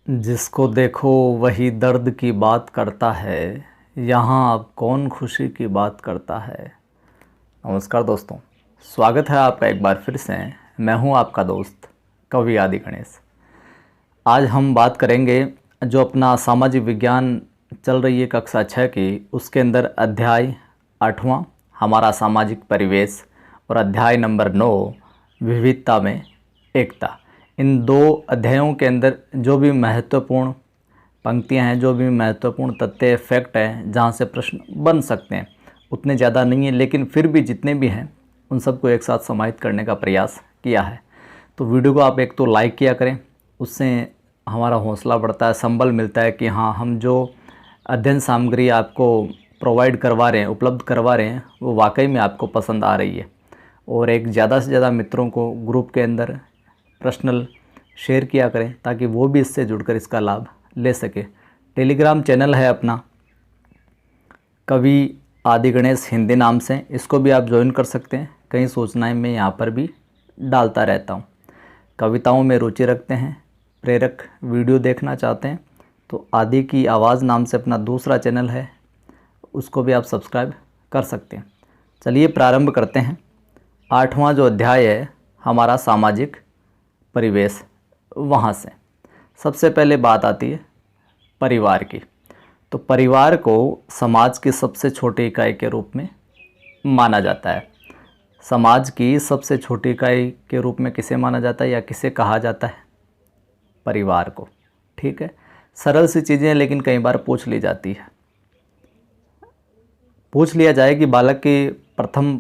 जिसको देखो वही दर्द की बात करता है, यहाँ अब कौन खुशी की बात करता है। नमस्कार दोस्तों, स्वागत है आपका एक बार फिर से। मैं हूँ आपका दोस्त कवि आदि गणेश। आज हम बात करेंगे जो अपना सामाजिक विज्ञान चल रही है कक्षा 6 की, उसके अंदर अध्याय 8वां हमारा सामाजिक परिवेश और अध्याय नंबर 9 विविधता में एकता। इन दो अध्यायों के अंदर जो भी महत्वपूर्ण पंक्तियां हैं, जो भी महत्वपूर्ण तथ्य फैक्ट हैं जहां से प्रश्न बन सकते हैं, उतने ज़्यादा नहीं है, लेकिन फिर भी जितने भी हैं उन सबको एक साथ समाहित करने का प्रयास किया है। तो वीडियो को आप एक तो लाइक किया करें, उससे हमारा हौसला बढ़ता है, संबल मिलता है कि हाँ, हम जो अध्ययन सामग्री आपको प्रोवाइड करवा रहे हैं, उपलब्ध करवा रहे हैं, वो वाकई में आपको पसंद आ रही है। और एक ज़्यादा से ज़्यादा मित्रों को ग्रुप के अंदर पर्सनल शेयर किया करें ताकि वो भी इससे जुड़कर इसका लाभ ले सके। टेलीग्राम चैनल है अपना कवि आदि गणेश हिंदी नाम से, इसको भी आप ज्वाइन कर सकते हैं। कई सूचनाएं मैं यहाँ पर भी डालता रहता हूँ। कविताओं में रुचि रखते हैं, प्रेरक वीडियो देखना चाहते हैं तो आदि की आवाज़ नाम से अपना दूसरा चैनल है, उसको भी आप सब्सक्राइब कर सकते हैं। चलिए प्रारंभ करते हैं। 8वां जो अध्याय है हमारा सामाजिक परिवेश, वहाँ से सबसे पहले बात आती है परिवार की। तो परिवार को समाज की सबसे छोटी इकाई के रूप में माना जाता है। समाज की सबसे छोटी इकाई के रूप में किसे माना जाता है या किसे कहा जाता है? परिवार को। ठीक है, सरल सी चीज़ें हैं लेकिन कई बार पूछ ली जाती है। पूछ लिया जाए कि बालक की प्रथम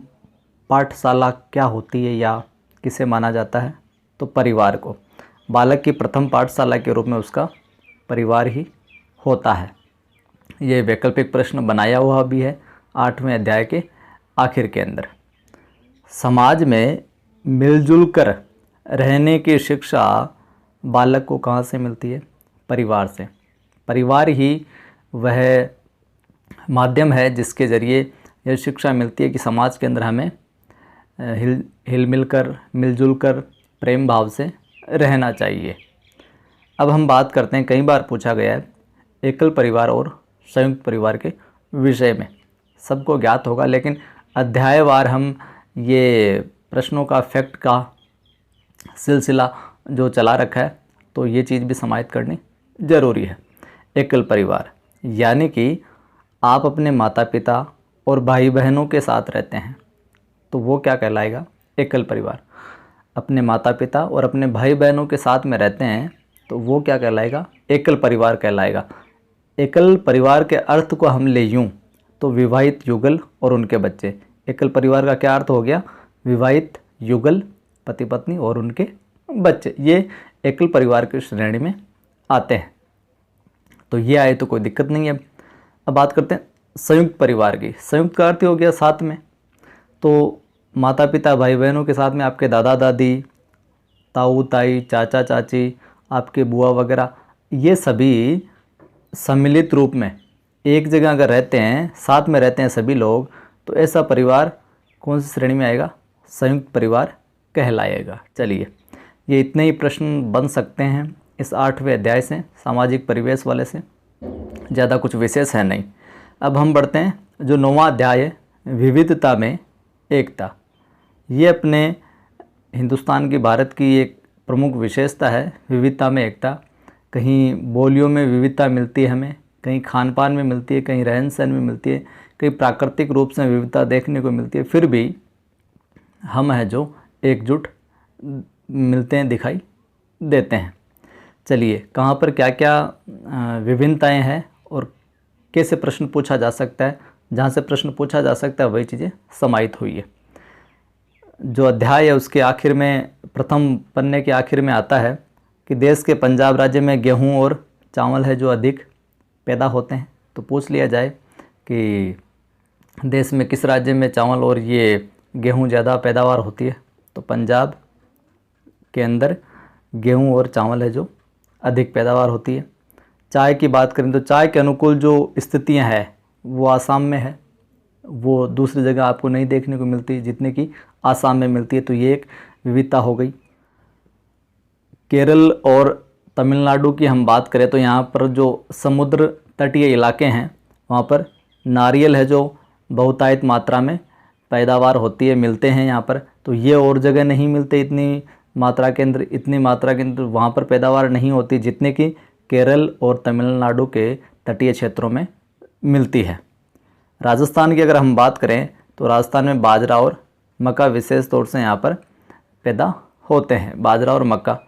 पाठशाला क्या होती है या किसे माना जाता है, तो परिवार को। बालक की प्रथम पाठशाला के रूप में उसका परिवार ही होता है। ये वैकल्पिक प्रश्न बनाया हुआ भी है 8वें अध्याय के आखिर के अंदर। समाज में मिलजुल कर रहने की शिक्षा बालक को कहाँ से मिलती है? परिवार से। परिवार ही वह माध्यम है जिसके ज़रिए यह शिक्षा मिलती है कि समाज के अंदर हमें हिल मिलकर मिलजुल कर प्रेम भाव से रहना चाहिए। अब हम बात करते हैं, कई बार पूछा गया है एकल परिवार और संयुक्त परिवार के विषय में। सबको ज्ञात होगा, लेकिन अध्यायवार हम ये प्रश्नों का फैक्ट का सिलसिला जो चला रखा है, तो ये चीज़ भी समाहित करनी ज़रूरी है। एकल परिवार यानी कि आप अपने माता पिता और भाई बहनों के साथ रहते हैं तो वो क्या कहलाएगा? एकल परिवार। अपने माता पिता और अपने भाई बहनों के साथ में रहते हैं तो वो क्या कहलाएगा? एकल परिवार कहलाएगा। एकल परिवार के अर्थ को हम ले यूँ तो विवाहित युगल और उनके बच्चे। एकल परिवार का क्या अर्थ हो गया? विवाहित युगल, पति पत्नी और उनके बच्चे, ये एकल परिवार की श्रेणी में आते हैं। तो ये आए तो कोई दिक्कत नहीं है। अब बात करते हैं संयुक्त परिवार की। संयुक्त का अर्थ हो गया साथ में, तो माता पिता भाई बहनों के साथ में आपके दादा दादी, ताऊ ताई, चाचा चाची, आपके बुआ वगैरह, ये सभी सम्मिलित रूप में एक जगह अगर रहते हैं, साथ में रहते हैं सभी लोग, तो ऐसा परिवार कौन सी श्रेणी में आएगा? संयुक्त परिवार कहलाएगा। चलिए, ये इतने ही प्रश्न बन सकते हैं इस 8वें अध्याय से, सामाजिक परिवेश वाले से। ज़्यादा कुछ विशेष है नहीं। अब हम बढ़ते हैं जो 9वां अध्याय है विविधता में एकता। ये अपने हिंदुस्तान की, भारत की एक प्रमुख विशेषता है, विविधता में एकता। कहीं बोलियों में विविधता मिलती है हमें, कहीं खान पान में मिलती है, कहीं रहन सहन में मिलती है, कहीं प्राकृतिक रूप से विविधता देखने को मिलती है, फिर भी हम हैं जो एकजुट मिलते हैं, दिखाई देते हैं। चलिए, कहाँ पर क्या क्या विभिन्नताएँ हैं और कैसे प्रश्न पूछा जा सकता है, जहाँ से प्रश्न पूछा जा सकता है वही चीज़ें समाहित हुई है। जो अध्याय है उसके आखिर में, प्रथम पन्ने के आखिर में आता है कि देश के पंजाब राज्य में गेहूं और चावल है जो अधिक पैदा होते हैं। तो पूछ लिया जाए कि देश में किस राज्य में चावल और ये गेहूं ज़्यादा पैदावार होती है, तो पंजाब के अंदर गेहूं और चावल है जो अधिक पैदावार होती है। चाय की बात करें तो चाय के अनुकूल जो स्थितियां हैं वो आसाम में है, वो दूसरी जगह आपको नहीं देखने को मिलती जितने की आसाम में मिलती है। तो ये एक विविधता हो गई। केरल और तमिलनाडु की हम बात करें तो यहाँ पर जो समुद्र तटीय इलाके हैं वहाँ पर नारियल है जो बहुतायत मात्रा में पैदावार होती है, मिलते हैं यहाँ पर। तो ये और जगह नहीं मिलते इतनी मात्रा के अंदर वहाँ पर पैदावार नहीं होती जितने की केरल और तमिलनाडु के तटीय क्षेत्रों में मिलती है। राजस्थान की अगर हम बात करें तो राजस्थान में बाजरा और मक्का विशेष तौर से यहाँ पर पैदा होते हैं, बाजरा और मक्का।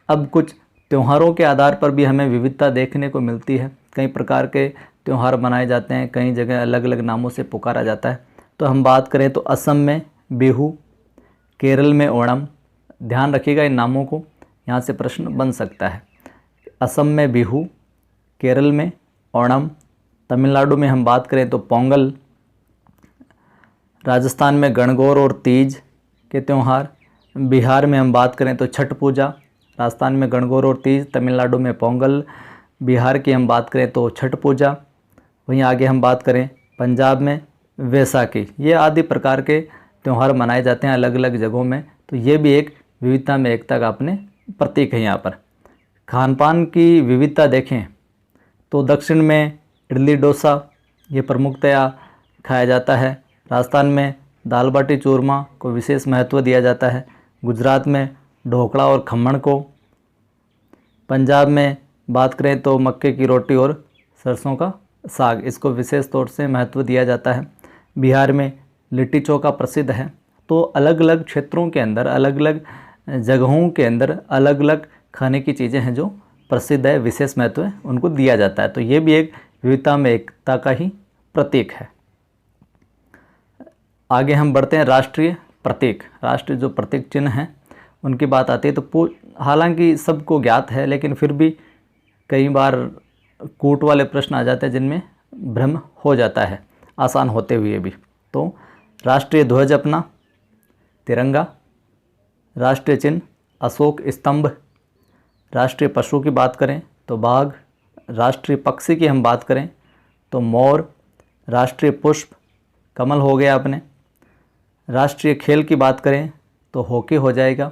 अब कुछ त्योहारों के आधार पर भी हमें विविधता देखने को मिलती है। कई प्रकार के त्यौहार मनाए जाते हैं, कई जगह अलग अलग नामों से पुकारा जाता है। तो हम बात करें तो असम में बिहू, केरल में ओणम। ध्यान रखिएगा इन नामों को, यहाँ से प्रश्न बन सकता है। असम में बिहू, केरल में ओणम, तमिलनाडु में हम बात करें तो पोंगल, राजस्थान में गणगौर और तीज के त्यौहार, बिहार में हम बात करें तो छठ पूजा, राजस्थान में गणगौर और तीज, तमिलनाडु में पोंगल, बिहार की हम बात करें तो छठ पूजा। वहीं आगे हम बात करें पंजाब में वैसाखी। ये आदि प्रकार के त्यौहार मनाए जाते हैं अलग अलग जगहों में। तो ये भी एक विविधता में एकता का अपने प्रतीक है। यहाँ पर खान पान की विविधता देखें तो दक्षिण में इडली डोसा ये प्रमुखतया खाया जाता है। राजस्थान में दाल बाटी चूरमा को विशेष महत्व दिया जाता है। गुजरात में ढोकला और खम्मण को। पंजाब में बात करें तो मक्के की रोटी और सरसों का साग, इसको विशेष तौर से महत्व दिया जाता है। बिहार में लिट्टी चोखा प्रसिद्ध है। तो अलग अलग क्षेत्रों के अंदर, अलग अलग जगहों के अंदर अलग अलग खाने की चीज़ें हैं जो प्रसिद्ध है, विशेष महत्व है, उनको दिया जाता है। तो ये भी एक विविधता में एकता का ही प्रतीक है। आगे हम बढ़ते हैं राष्ट्रीय प्रतीक। राष्ट्रीय जो प्रतीक चिन्ह हैं उनकी बात आती है तो हालांकि सबको ज्ञात है, लेकिन फिर भी कई बार कूट वाले प्रश्न आ जाते हैं जिनमें भ्रम हो जाता है आसान होते हुए भी। तो राष्ट्रीय ध्वज अपना तिरंगा, राष्ट्रीय चिन्ह अशोक स्तंभ, राष्ट्रीय पशु की बात करें तो बाघ, राष्ट्रीय पक्षी की हम बात करें तो मोर, राष्ट्रीय पुष्प कमल हो गया अपने, राष्ट्रीय खेल की बात करें तो हॉकी हो जाएगा,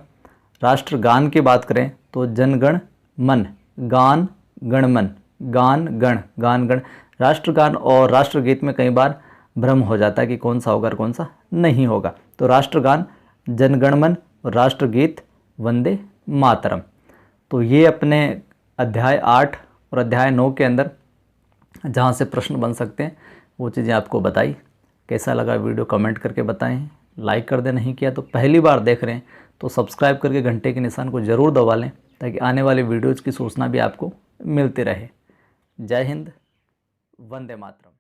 राष्ट्रगान की बात करें तो जनगण मन, गान गण मन, गान गण। राष्ट्रगान और राष्ट्रगीत में कई बार भ्रम हो जाता है कि कौन सा होगा और कौन सा नहीं होगा। तो राष्ट्रगान जनगण मन और राष्ट्रगीत वंदे मातरम। तो ये अपने अध्याय 8 और अध्याय 9 के अंदर जहाँ से प्रश्न बन सकते हैं वो चीज़ें आपको बताई। कैसा लगा वीडियो कमेंट करके बताएं। लाइक कर दे, नहीं किया तो पहली बार देख रहे हैं तो सब्सक्राइब करके घंटे के निशान को ज़रूर दबा लें ताकि आने वाले वीडियोज़ की सूचना भी आपको मिलती रहे। जय हिंद, वंदे मातरम।